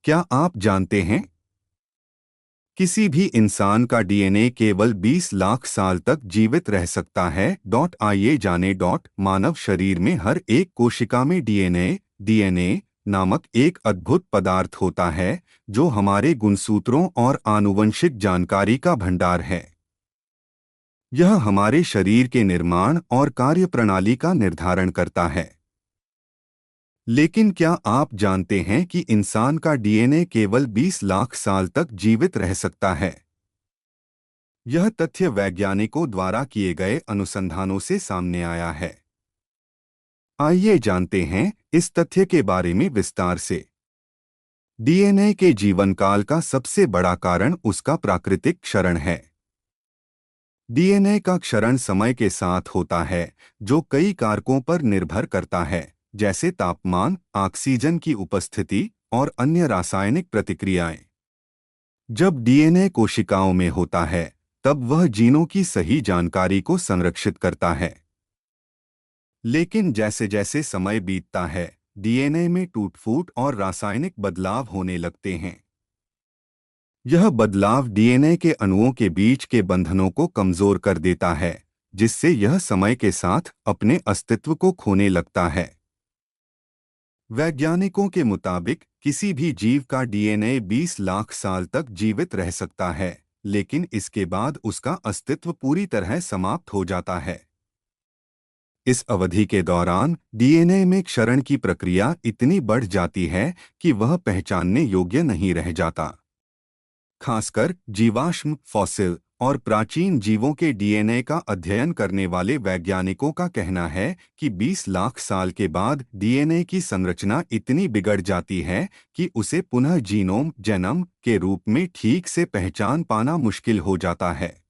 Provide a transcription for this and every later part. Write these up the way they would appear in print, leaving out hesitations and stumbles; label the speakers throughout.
Speaker 1: क्या आप जानते हैं किसी भी इंसान का डीएनए केवल 20 लाख साल तक जीवित रह सकता है। आइए जाने। मानव शरीर में हर एक कोशिका में डीएनए नामक एक अद्भुत पदार्थ होता है जो हमारे गुणसूत्रों और आनुवंशिक जानकारी का भंडार है। यह हमारे शरीर के निर्माण और कार्यप्रणाली का निर्धारण करता है। लेकिन क्या आप जानते हैं कि इंसान का डीएनए केवल 20 लाख साल तक जीवित रह सकता है? यह तथ्य वैज्ञानिकों द्वारा किए गए अनुसंधानों से सामने आया है। आइए जानते हैं इस तथ्य के बारे में विस्तार से। डीएनए के जीवन काल का सबसे बड़ा कारण उसका प्राकृतिक क्षरण है। डीएनए का क्षरण समय के साथ होता है, जो कई कारकों पर निर्भर करता है, जैसे तापमान, ऑक्सीजन की उपस्थिति और अन्य रासायनिक प्रतिक्रियाएं। जब डीएनए कोशिकाओं में होता है, तब वह जीनों की सही जानकारी को संरक्षित करता है। लेकिन जैसे जैसे समय बीतता है, डीएनए में टूट-फूट और रासायनिक बदलाव होने लगते हैं। यह बदलाव डीएनए के अणुओं के बीच के बंधनों को कमजोर कर देता है, जिससे यह समय के साथ अपने अस्तित्व को खोने लगता है। वैज्ञानिकों के मुताबिक किसी भी जीव का डीएनए 20 लाख साल तक जीवित रह सकता है, लेकिन इसके बाद उसका अस्तित्व पूरी तरह समाप्त हो जाता है। इस अवधि के दौरान डीएनए में क्षरण की प्रक्रिया इतनी बढ़ जाती है कि वह पहचानने योग्य नहीं रह जाता। खासकर जीवाश्म, फॉसिल और प्राचीन जीवों के डीएनए का अध्ययन करने वाले वैज्ञानिकों का कहना है कि 20 लाख साल के बाद डीएनए की संरचना इतनी बिगड़ जाती है कि उसे पुनः जेनम के रूप में ठीक से पहचान पाना मुश्किल हो जाता है।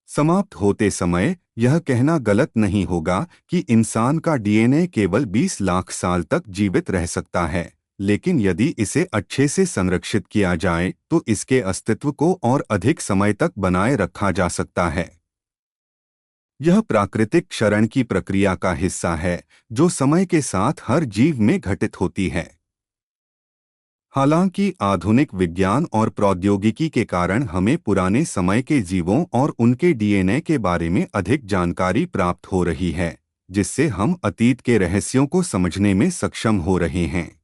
Speaker 1: समाप्त होते समय यह कहना गलत नहीं होगा कि इंसान का डीएनए केवल 20 लाख साल तक जीवित रह सकता है, लेकिन यदि इसे अच्छे से संरक्षित किया जाए तो इसके अस्तित्व को और अधिक समय तक बनाए रखा जा सकता है। यह प्राकृतिक क्षरण की प्रक्रिया का हिस्सा है, जो समय के साथ हर जीव में घटित होती है। हालांकि आधुनिक विज्ञान और प्रौद्योगिकी के कारण हमें पुराने समय के जीवों और उनके डीएनए के बारे में अधिक जानकारी प्राप्त हो रही है, जिससे हम अतीत के रहस्यों को समझने में सक्षम हो रहे हैं।